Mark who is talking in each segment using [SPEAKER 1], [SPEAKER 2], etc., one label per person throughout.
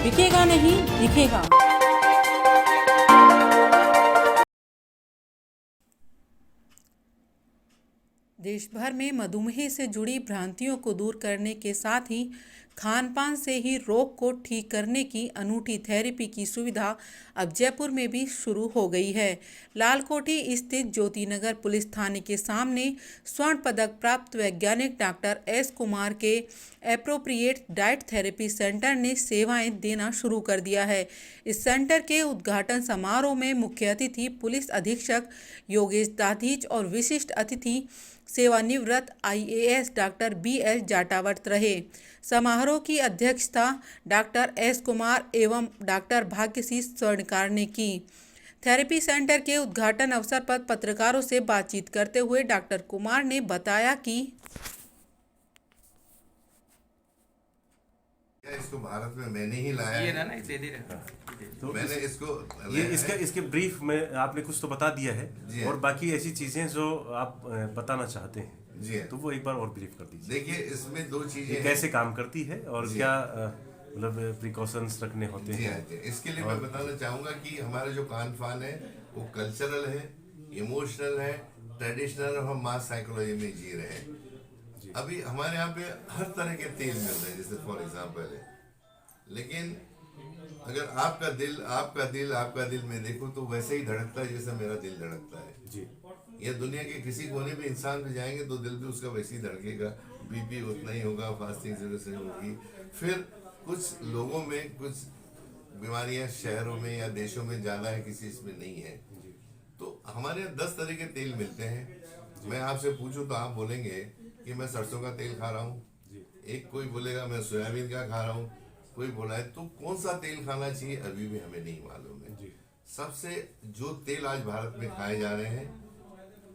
[SPEAKER 1] बिकेगा नहीं दिखेगा। देश भर में मधुमेह से जुड़ी भ्रांतियों को दूर करने के साथ ही खान पान से ही रोग को ठीक करने की अनूठी थेरेपी की सुविधा अब जयपुर में भी शुरू हो गई है। लालकोठी स्थित ज्योतिनगर पुलिस थाने के सामने स्वर्ण पदक प्राप्त वैज्ञानिक डॉक्टर एस कुमार के एप्रोप्रिएट डाइट थेरेपी सेंटर ने सेवाएं देना शुरू कर दिया है। इस सेंटर के उद्घाटन समारोह में मुख्य अतिथि पुलिस अधीक्षक योगेश दाधीच और विशिष्ट अतिथि सेवानिवृत्त आईएएस डॉक्टर बीएस जाटावत रहे। समारोह की अध्यक्षता डॉक्टर एस कुमार एवं डॉक्टर भाग्यश्री स्वर्णकार ने की। थेरेपी सेंटर के उद्घाटन अवसर पर पत्रकारों से बातचीत करते हुए डॉक्टर कुमार ने बताया कि
[SPEAKER 2] इसको भारत में मैंने ही लाया है।
[SPEAKER 3] ना दे दे
[SPEAKER 2] तो मैंने इसको
[SPEAKER 4] ये इसके ब्रीफ में आपने कुछ तो बता दिया है और बाकी ऐसी चीजें जो आप बताना चाहते हैं
[SPEAKER 2] जी
[SPEAKER 4] तो वो एक बार और ब्रीफ कर दीजिए।
[SPEAKER 2] देखिए, इसमें दो चीजें
[SPEAKER 4] कैसे काम करती है और क्या मतलब प्रिकॉशंस रखने होते हैं।
[SPEAKER 2] इसके लिए मैं बताना चाहूंगा कि हमारा जो खान पान है वो कल्चरल है, इमोशनल है, ट्रेडिशनल, और हम मास साइकोलॉजी में जी रहे हैं। अभी हमारे यहाँ पे हर तरह के तेल मिल रहे हैं, जैसे फॉर एग्जाम्पल है, लेकिन अगर आपका दिल में देखो तो वैसे ही धड़कता है जैसे मेरा दिल धड़कता है
[SPEAKER 4] जी।
[SPEAKER 2] या दुनिया के किसी कोने पे इंसान पे जाएंगे तो दिल भी उसका वैसे ही धड़केगा, बीपी उतना ही होगा, फास्टिंग से होगी। फिर कुछ लोगों में कुछ बीमारियां शहरों में या देशों में ज्यादा है, किसी इसमें नहीं है। तो हमारे यहाँ 10 तरह के तेल मिलते हैं। मैं आपसे पूछूं तो आप बोलेंगे कि मैं सरसों का तेल खा रहा हूँ, एक कोई बोलेगा मैं सोयाबीन का खा रहा हूँ, कोई बोला है। तो कौन सा तेल खाना चाहिए अभी भी हमें नहीं मालूम है। सबसे जो तेल आज भारत में खाए जा रहे हैं,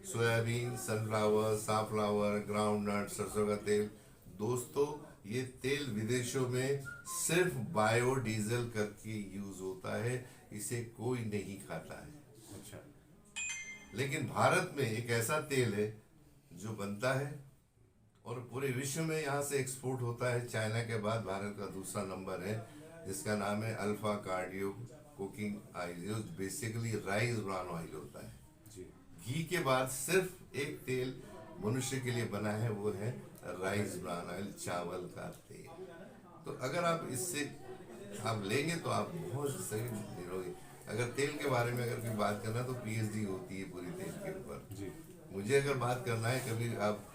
[SPEAKER 2] सोयाबीन, सनफ्लावर, साफ्लावर, ग्राउंडनट, सरसों का तेल, दोस्तों ये तेल विदेशों में सिर्फ बायोडीजल करके यूज होता है, इसे कोई नहीं खाता है।
[SPEAKER 4] अच्छा।
[SPEAKER 2] लेकिन भारत में एक ऐसा तेल है जो बनता है और पूरे विश्व में यहाँ से एक्सपोर्ट होता है। चाइना के बाद भारत का दूसरा नंबर है, जिसका नाम है अल्फा कार्डियो कुकिंग ऑयल, जो बेसिकली राइस ब्रान ऑयल होता है। घी के बाद सिर्फ एक तेल मनुष्य के लिए बना है, वो है राइस ब्रान ऑयल, चावल का तेल। तो अगर आप इससे आप लेंगे तो आप बहुत सही रहोगे। अगर तेल के बारे में अगर कोई बात करना तो पीएचडी होती है पूरी तेल के ऊपर। मुझे अगर बात करना है, कभी आप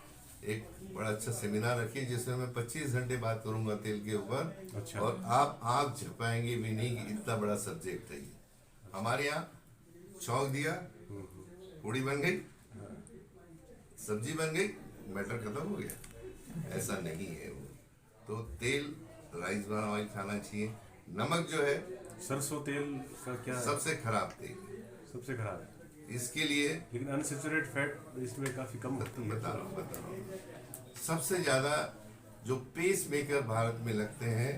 [SPEAKER 2] एक बड़ा अच्छा सेमिनार रखिए जिसमें मैं 25 घंटे बात करूंगा तेल के ऊपर।
[SPEAKER 4] अच्छा।
[SPEAKER 2] और आप आग झपाएंगे भी नहीं कि इतना बड़ा सब्जेक्ट है ये। हमारे यहाँ छौंक दिया, पूड़ी बन गई, सब्जी बन गई, मैटर खत्म हो गया, ऐसा नहीं है वो। तो तेल राइस ब्रान ऑयल खाना चाहिए। नमक जो है
[SPEAKER 4] सरसों तेल का क्या
[SPEAKER 2] सबसे खराब तेल,
[SPEAKER 4] सबसे खराब है,
[SPEAKER 2] इसके लिए
[SPEAKER 4] लेकिन अनसैचुरेटेड फैट इसमें काफी कम होती है।
[SPEAKER 2] बता रहा हूँ। सबसे ज्यादा जो पेस मेकर भारत में लगते हैं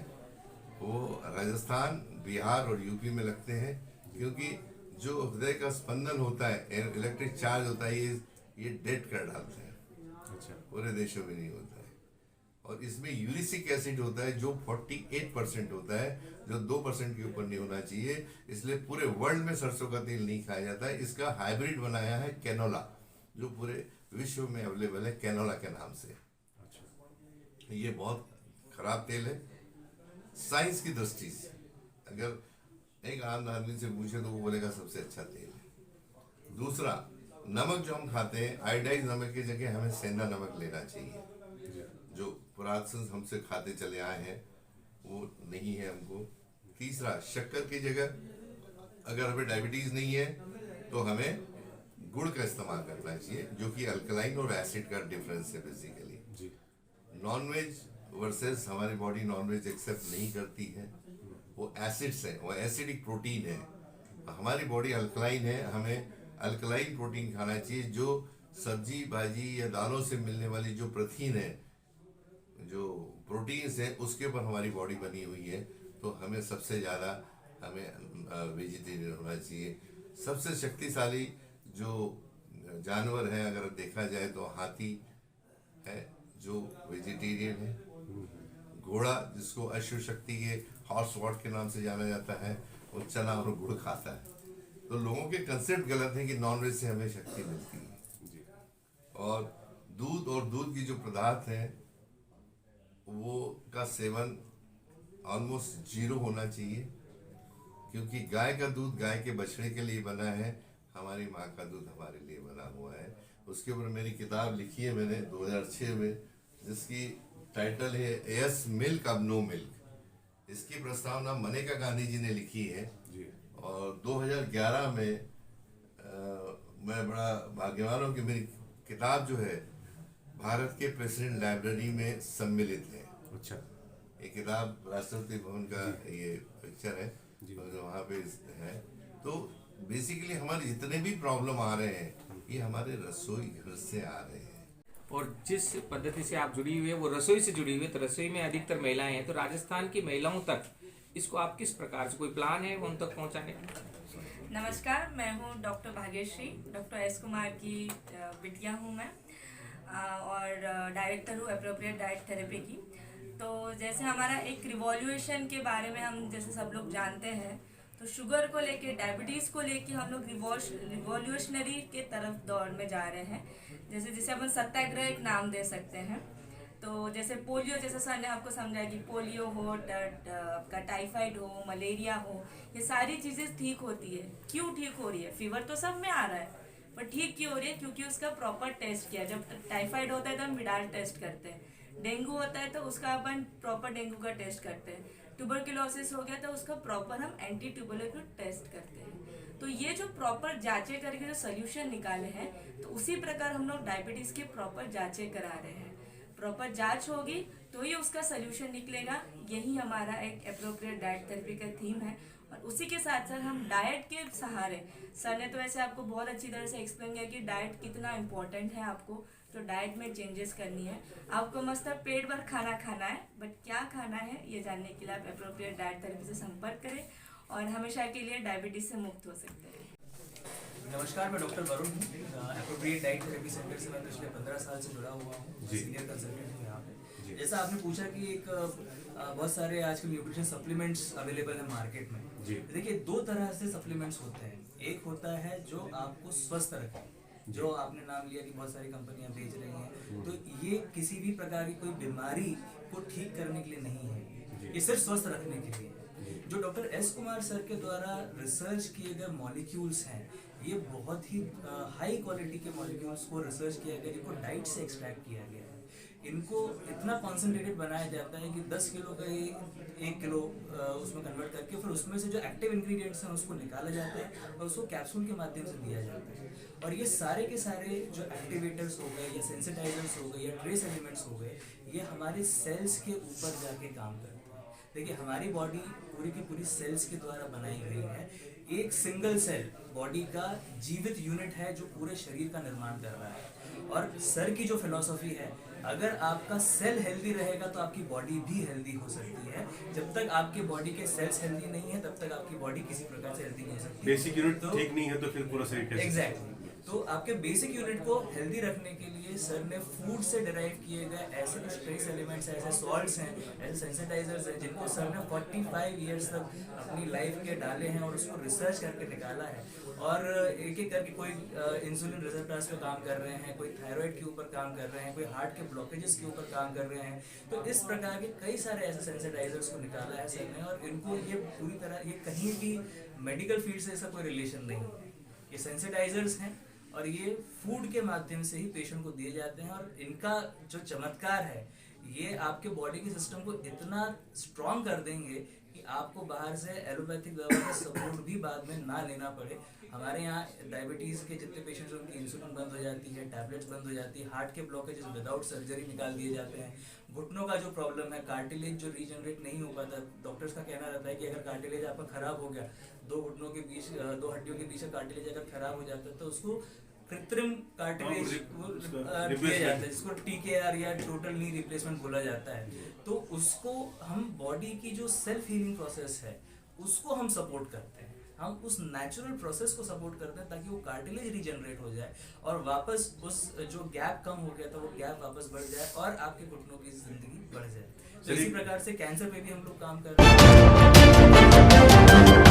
[SPEAKER 2] वो राजस्थान, बिहार और यूपी में लगते हैं, क्योंकि जो हृदय का स्पंदन होता है, इलेक्ट्रिक चार्ज होता है, ये डेड कर डालते हैं।
[SPEAKER 4] अच्छा।
[SPEAKER 2] पूरे देशों में नहीं होता है। और इसमें यूरिसिक एसिड होता है जो 48% होता है, जो 2% के ऊपर नहीं होना चाहिए। इसलिए पूरे वर्ल्ड में सरसों का तेल नहीं खाया जाता है। इसका हाइब्रिड बनाया है कैनोला, जो पूरे विश्व में अवेलेबल है कैनोला के नाम से।
[SPEAKER 4] अच्छा।
[SPEAKER 2] ये बहुत खराब तेल है साइंस की दृष्टि से। अगर एक आम आदमी से पूछे तो वो बोलेगा सबसे अच्छा तेल है। दूसरा, नमक जो हम खाते हैं, आयोडाइज नमक की जगह हमें सेंधा नमक लेना चाहिए। जो पुरातन हमसे खाते चले आए हैं वो नहीं है हमको। तीसरा, शक्कर की जगह अगर हमें डायबिटीज नहीं है तो हमें गुड़ का इस्तेमाल करना चाहिए, जो कि अल्कलाइन और एसिड का डिफरेंस है बेसिकली। नॉनवेज वर्सेस हमारी बॉडी नॉनवेज एक्सेप्ट नहीं करती है, वो एसिड्स है, वो एसिडिक प्रोटीन है। हमारी बॉडी अल्कलाइन है, हमें अल्कलाइन प्रोटीन खाना चाहिए। जो सब्जी भाजी या दालों से मिलने वाली जो प्रोटीन है, जो प्रोटीन्स हैं, उसके ऊपर हमारी बॉडी बनी हुई है। तो हमें सबसे ज़्यादा हमें वेजिटेरियन होना चाहिए। सबसे शक्तिशाली जो जानवर है अगर देखा जाए तो हाथी है, जो वेजिटेरियन है। घोड़ा जिसको अश्व शक्ति के हॉर्स वॉट के नाम से जाना जाता है, वो चना और गुड़ खाता है। तो लोगों के कंसेप्ट गलत है कि नॉनवेज से हमें शक्ति मिलती है। और दूध की जो पदार्थ है वो का सेवन ऑलमोस्ट जीरो होना चाहिए, क्योंकि गाय का दूध गाय के बछड़े के लिए बना है, हमारी माँ का दूध हमारे लिए बना हुआ है। उसके ऊपर मेरी किताब लिखी है मैंने 2006 में, जिसकी टाइटल है एयस मिल्क अब नो मिल्क। इसकी प्रस्तावना मनेका गांधी जी ने लिखी है। और 2011 में मैं बड़ा भाग्यवान हूँ कि मेरी किताब जो है भारत के प्रेसिडेंट लाइब्रेरी में सम्मिलित है।
[SPEAKER 4] अच्छा,
[SPEAKER 2] ये किताब राष्ट्रपति भवन का ये पिक्चर है, वहाँ पे है। तो बेसिकली हमारे जितने भी प्रॉब्लम आ रहे हैं ये हमारे रसोई घर से आ रहे हैं।
[SPEAKER 3] और जिस पद्धति से आप जुड़ी हुई है वो रसोई से जुड़ी हुई है, तो रसोई में अधिकतर महिलाएं हैं, तो राजस्थान की महिलाओं तक इसको आप किस प्रकार से, कोई प्लान है उन तक पहुंचाने का?
[SPEAKER 5] नमस्कार, मैं हूँ doctor Bhagyashree, doctor S Kumar की बिटिया हूँ मैं, और डायरेक्टर हूँ एप्रोप्रिएट डाइट थेरेपी की। तो जैसे हमारा एक रिवॉल्यूशन के बारे में हम जैसे सब लोग जानते हैं, तो शुगर को लेके, डायबिटीज़ को लेके हम लोग रिवॉल्यूशनरी के तरफ दौड़ में जा रहे हैं। जैसे जिसे अपन सत्याग्रह एक नाम दे सकते हैं। तो जैसे पोलियो, जैसे सर ने आपको समझाया कि पोलियो हो, आपका टाइफाइड हो, मलेरिया हो, ये सारी चीज़ें ठीक होती है। क्यों ठीक हो रही है? फीवर तो सब में आ रहा है, पर ठीक क्यों हो रही है? क्योंकि उसका प्रॉपर टेस्ट किया। जब टाइफाइड होता है तो हम विडाल टेस्ट करते हैं, डेंगू होता है तो उसका अपन प्रॉपर डेंगू का टेस्ट करते हैं, ट्यूबरकुलोसिस हो गया तो उसका प्रॉपर हम एंटी ट्यूबरकुलोसिस टेस्ट करते हैं। तो ये जो प्रॉपर जांचें करके जो सोल्यूशन निकाले हैं, तो उसी प्रकार हम लोग डायबिटीज़ के प्रॉपर जांचें करा रहे हैं। प्रॉपर जांच होगी तो ही उसका सोल्यूशन निकलेगा। यही हमारा एक एप्रोप्रिएट डाइट थेरेपी का थीम है। और उसी के साथ साथ हम डाइट के सहारे, सर ने तो ऐसे आपको बहुत अच्छी तरह से एक्सप्लेन किया कि डाइट कितना इम्पोर्टेंट है। आपको तो डाइट में चेंजेस करनी है, आपको मस्त पेट भर खाना खाना है, बट क्या खाना है ये जानने के लिए आप एप्रोप्रिएट डाइट थेरेपी से संपर्क करें और हमेशा के लिए डायबिटीज से मुक्त हो सकते हैं।
[SPEAKER 6] नमस्कार, मैं डॉक्टर वरुण हूँ। एप्रोप्रिएट डाइट थेरेपी सेंटर से मैं पिछले 15 साल से जुड़ा हुआ हूँ, सीनियर कंसल्टेंट हूँ यहाँ पे। जैसा आपने पूछा कि एक बहुत सारे आजकल न्यूट्रिशन सप्लीमेंट्स अवेलेबल है मार्केट में। देखिए, दो तरह से सप्लीमेंट्स होते हैं। एक होता है जो आपको स्वस्थ रखे, जो आपने नाम लिया कि बहुत सारी कंपनियां बेच रही हैं, तो ये किसी भी प्रकार की कोई बीमारी को ठीक करने के लिए नहीं है, ये सिर्फ स्वस्थ रखने के लिए है। जो डॉक्टर एस कुमार सर के द्वारा रिसर्च किए गए मॉलिक्यूल्स हैं, ये बहुत ही हाई क्वालिटी के मॉलिक्यूल्स को रिसर्च किया गया, जिनको डाइट से एक्सट्रैक्ट किया गया है। इनको इतना कॉन्सेंट्रेटेड बनाया जाता है कि 10 किलो का 1 किलो उसमें कन्वर्ट करके फिर उसमें से जो एक्टिव इंग्रेडिएंट्स हैं उसको निकाला जाता है और उसको कैप्सूल के माध्यम से दिया जाता है। और ये सारे के सारे जो एक्टिवेटर्स हो गए या सेंसिटाइजर्स हो गए या ट्रेस एलिमेंट्स हो गए, ये हमारे सेल्स के ऊपर जाके काम करते हैं। देखिए, हमारी बॉडी पूरी की पूरी सेल्स के द्वारा बनाई गई है। एक सिंगल सेल बॉडी का जीवित यूनिट है जो पूरे शरीर का निर्माण कर रहा है। और सर की जो फिलॉसफी है, अगर आपका सेल हेल्दी रहेगा तो आपकी बॉडी भी हेल्दी हो सकती है। जब तक आपके बॉडी के सेल्स हेल्दी नहीं है, तब तक आपकी बॉडी किसी प्रकार से हेल्दी नहीं हो सकती।
[SPEAKER 4] बेसिक यूनिट तो ठीक नहीं है तो फिर पूरा शरीर कैसे?
[SPEAKER 6] एग्जैक्टली। तो आपके बेसिक यूनिट को हेल्दी रखने के लिए सर ने फूड से डिराइव किए गए ऐसे कुछ ट्रेस एलिमेंट्स हैं, ऐसे सॉल्ट्स हैं, ऐसे सेंसिटाइजर्स हैं, जिनको सर ने 45 ईयर्स तक अपनी लाइफ के डाले हैं और उसको रिसर्च करके निकाला है। और एक एक करके कोई इंसुलिन रिसेप्टर्स पे काम कर रहे हैं, कोई थायराइड के ऊपर काम कर रहे हैं, कोई हार्ट के ब्लॉकेजेस के ऊपर काम कर रहे हैं। तो इस प्रकार के कई सारे ऐसे सेंसिटाइजर्स को निकाला है सर ने, और इनको ये पूरी तरह, ये कहीं भी मेडिकल फील्ड से ऐसा कोई रिलेशन नहीं है। ये सेंसिटाइजर्स हैं और ये फूड के माध्यम से ही पेशेंट को दिए जाते हैं। और इनका जो चमत्कार है, ये आपके बॉडी के सिस्टम को इतना स्ट्रॉन्ग कर देंगे कि आपको बाहर से एलोपैथिक दवा का सपोर्ट भी बाद में ना लेना पड़े। हमारे यहाँ डायबिटीज़ के जितने पेशेंट्स हैं उनकी इंसुलिन बंद हो जाती है, टैबलेट्स बंद हो जाती है, हार्ट के ब्लॉकेजेस विदाउट सर्जरी निकाल दिए जाते हैं। घुटनों का जो प्रॉब्लम है, कार्टिलेज जो रीजनरेट नहीं हो पाता, डॉक्टर्स का कहना रहता है कि अगर कार्टिलेज आपका खराब हो गया, दो घुटनों के बीच, दो हड्डियों के बीच का कार्टिलेज अगर खराब हो जाता है तो उसको कृत्रिम कार्टिलेज दिया जाता है, जिसको TKR या टोटल नी रिप्लेसमेंट बोला जाता है। तो उसको हम बॉडी की जो सेल्फ हीलिंग प्रोसेस है उसको हम सपोर्ट करते हैं। हम उस नेचुरल प्रोसेस को सपोर्ट करते हैं ताकि वो कार्टिलेज रीजनरेट हो जाए और वापस उस जो गैप कम हो गया था वो गैप वापस बढ़ जाए और आपके घुटनों की जिंदगी बढ़ जाए। तो इसी प्रकार से कैंसर पे भी हम लोग काम कर रहे हैं।